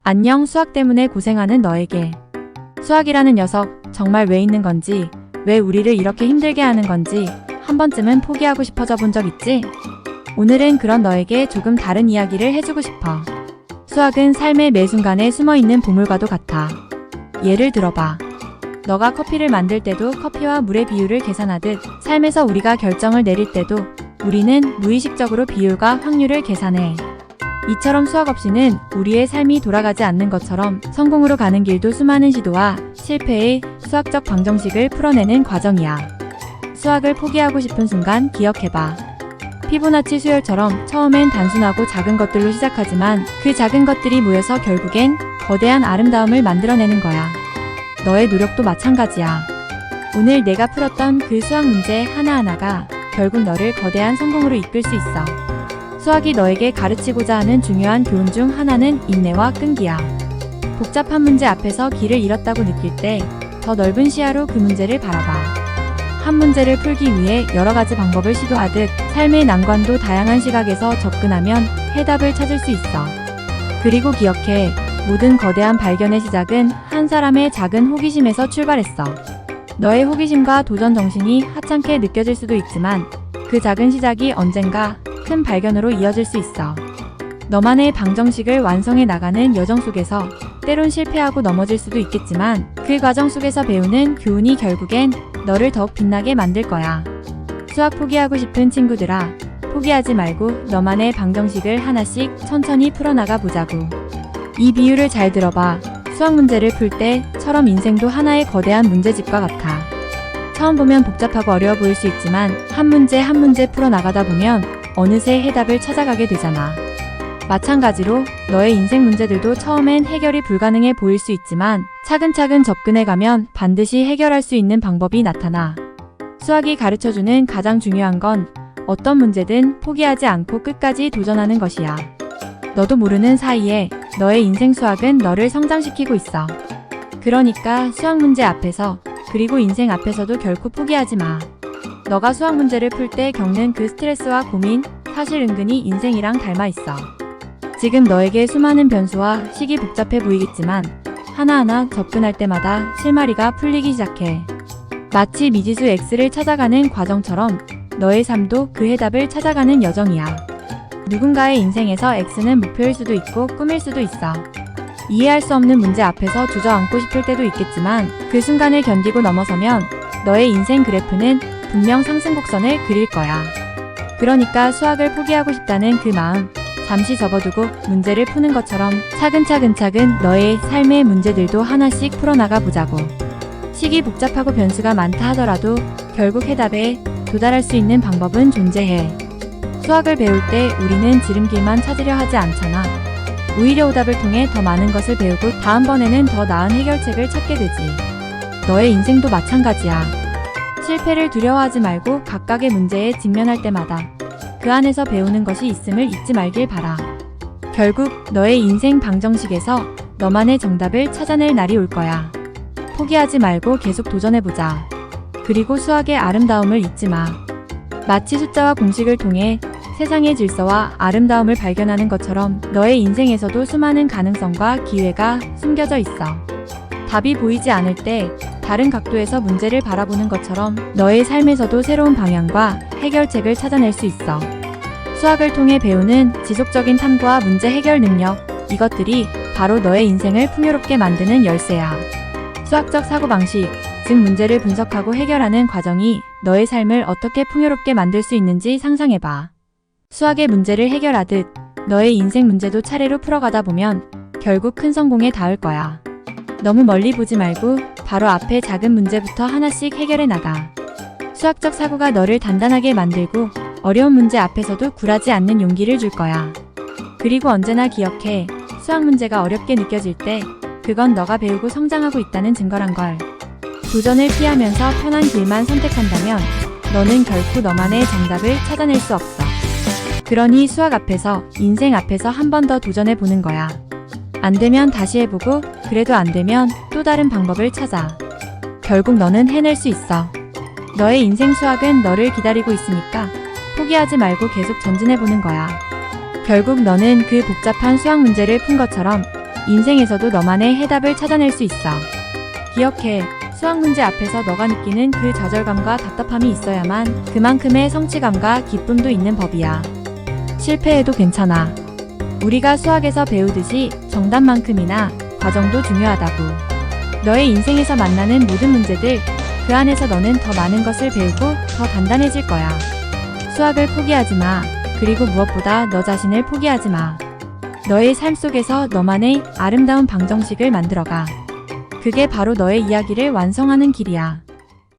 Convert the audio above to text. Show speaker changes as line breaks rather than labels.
안녕, 수학 때문에 고생하는 너에게. 수학이라는 녀석 정말 왜 있는 건지, 왜 우리를 이렇게 힘들게 하는 건지 한 번쯤은 포기하고 싶어져 본 적 있지? 오늘은 그런 너에게 조금 다른 이야기를 해주고 싶어. 수학은 삶의 매 순간에 숨어있는 보물과도 같아. 예를 들어봐. 너가 커피를 만들 때도 커피와 물의 비율을 계산하듯 삶에서 우리가 결정을 내릴 때도 우리는 무의식적으로 비율과 확률을 계산해. 이처럼 수학 없이는 우리의 삶이 돌아가지 않는 것처럼 성공으로 가는 길도 수많은 시도와 실패의 수학적 방정식을 풀어내는 과정이야. 수학을 포기하고 싶은 순간 기억해봐. 피보나치 수열처럼 처음엔 단순하고 작은 것들로 시작하지만 그 작은 것들이 모여서 결국엔 거대한 아름다움을 만들어내는 거야. 너의 노력도 마찬가지야. 오늘 내가 풀었던 그 수학 문제 하나하나가 결국 너를 거대한 성공으로 이끌 수 있어. 수학이 너에게 가르치고자 하는 중요한 교훈 중 하나는 인내와 끈기야. 복잡한 문제 앞에서 길을 잃었다고 느낄 때 더 넓은 시야로 그 문제를 바라봐. 한 문제를 풀기 위해 여러 가지 방법을 시도하듯 삶의 난관도 다양한 시각에서 접근하면 해답을 찾을 수 있어. 그리고 기억해, 모든 거대한 발견의 시작은 한 사람의 작은 호기심에서 출발했어. 너의 호기심과 도전 정신이 하찮게 느껴질 수도 있지만 그 작은 시작이 언젠가 큰 발견으로 이어질 수 있어. 너만의 방정식을 완성해 나가는 여정 속에서 때론 실패하고 넘어질 수도 있겠지만 그 과정 속에서 배우는 교훈이 결국엔 너를 더욱 빛나게 만들 거야. 수학 포기하고 싶은 친구들아, 포기하지 말고 너만의 방정식을 하나씩 천천히 풀어나가 보자고. 이 비유를 잘 들어봐. 수학 문제를 풀 때처럼 인생도 하나의 거대한 문제집과 같아. 처음 보면 복잡하고 어려워 보일 수 있지만 한 문제 한 문제 풀어나가다 보면 어느새 해답을 찾아가게 되잖아. 마찬가지로 너의 인생 문제들도 처음엔 해결이 불가능해 보일 수 있지만 차근차근 접근해가면 반드시 해결할 수 있는 방법이 나타나. 수학이 가르쳐주는 가장 중요한 건 어떤 문제든 포기하지 않고 끝까지 도전하는 것이야. 너도 모르는 사이에 너의 인생 수학은 너를 성장시키고 있어. 그러니까 수학 문제 앞에서 그리고 인생 앞에서도 결코 포기하지 마. 너가 수학 문제를 풀 때 겪는 그 스트레스와 고민, 사실 은근히 인생이랑 닮아 있어. 지금 너에게 수많은 변수와 식이 복잡해 보이겠지만 하나하나 접근할 때마다 실마리가 풀리기 시작해. 마치 미지수 X를 찾아가는 과정처럼 너의 삶도 그 해답을 찾아가는 여정이야. 누군가의 인생에서 X는 목표일 수도 있고 꿈일 수도 있어. 이해할 수 없는 문제 앞에서 주저앉고 싶을 때도 있겠지만 그 순간을 견디고 넘어서면 너의 인생 그래프는 분명 상승 곡선을 그릴 거야. 그러니까 수학을 포기하고 싶다는 그 마음 잠시 접어두고 문제를 푸는 것처럼 차근차근 너의 삶의 문제들도 하나씩 풀어나가 보자고. 식이 복잡하고 변수가 많다 하더라도 결국 해답에 도달할 수 있는 방법은 존재해. 수학을 배울 때 우리는 지름길만 찾으려 하지 않잖아. 오히려 오답을 통해 더 많은 것을 배우고 다음번에는 더 나은 해결책을 찾게 되지. 너의 인생도 마찬가지야. 실패를 두려워하지 말고 각각의 문제에 직면할 때마다 그 안에서 배우는 것이 있음을 잊지 말길 바라. 결국 너의 인생 방정식에서 너만의 정답을 찾아낼 날이 올 거야. 포기하지 말고 계속 도전해보자. 그리고 수학의 아름다움을 잊지 마. 마치 숫자와 공식을 통해 세상의 질서와 아름다움을 발견하는 것처럼 너의 인생에서도 수많은 가능성과 기회가 숨겨져 있어. 답이 보이지 않을 때 다른 각도에서 문제를 바라보는 것처럼 너의 삶에서도 새로운 방향과 해결책을 찾아낼 수 있어. 수학을 통해 배우는 지속적인 탐구와 문제 해결 능력, 이것들이 바로 너의 인생을 풍요롭게 만드는 열쇠야. 수학적 사고방식, 즉 문제를 분석하고 해결하는 과정이 너의 삶을 어떻게 풍요롭게 만들 수 있는지 상상해봐. 수학의 문제를 해결하듯 너의 인생 문제도 차례로 풀어가다 보면 결국 큰 성공에 닿을 거야. 너무 멀리 보지 말고 바로 앞에 작은 문제부터 하나씩 해결해 나가. 수학적 사고가 너를 단단하게 만들고 어려운 문제 앞에서도 굴하지 않는 용기를 줄 거야. 그리고 언제나 기억해, 수학 문제가 어렵게 느껴질 때 그건 너가 배우고 성장하고 있다는 증거란 걸. 도전을 피하면서 편한 길만 선택한다면 너는 결코 너만의 정답을 찾아낼 수 없어. 그러니 수학 앞에서, 인생 앞에서 한 번 더 도전해 보는 거야. 안 되면 다시 해보고, 그래도 안 되면 또 다른 방법을 찾아. 결국 너는 해낼 수 있어. 너의 인생 수학은 너를 기다리고 있으니까 포기하지 말고 계속 전진해보는 거야. 결국 너는 그 복잡한 수학 문제를 푼 것처럼 인생에서도 너만의 해답을 찾아낼 수 있어. 기억해. 수학 문제 앞에서 너가 느끼는 그 좌절감과 답답함이 있어야만 그만큼의 성취감과 기쁨도 있는 법이야. 실패해도 괜찮아. 우리가 수학에서 배우듯이 정답만큼이나 과정도 중요하다고. 너의 인생에서 만나는 모든 문제들, 그 안에서 너는 더 많은 것을 배우고 더 단단해질 거야. 수학을 포기하지 마. 그리고 무엇보다 너 자신을 포기하지 마. 너의 삶 속에서 너만의 아름다운 방정식을 만들어가. 그게 바로 너의 이야기를 완성하는 길이야.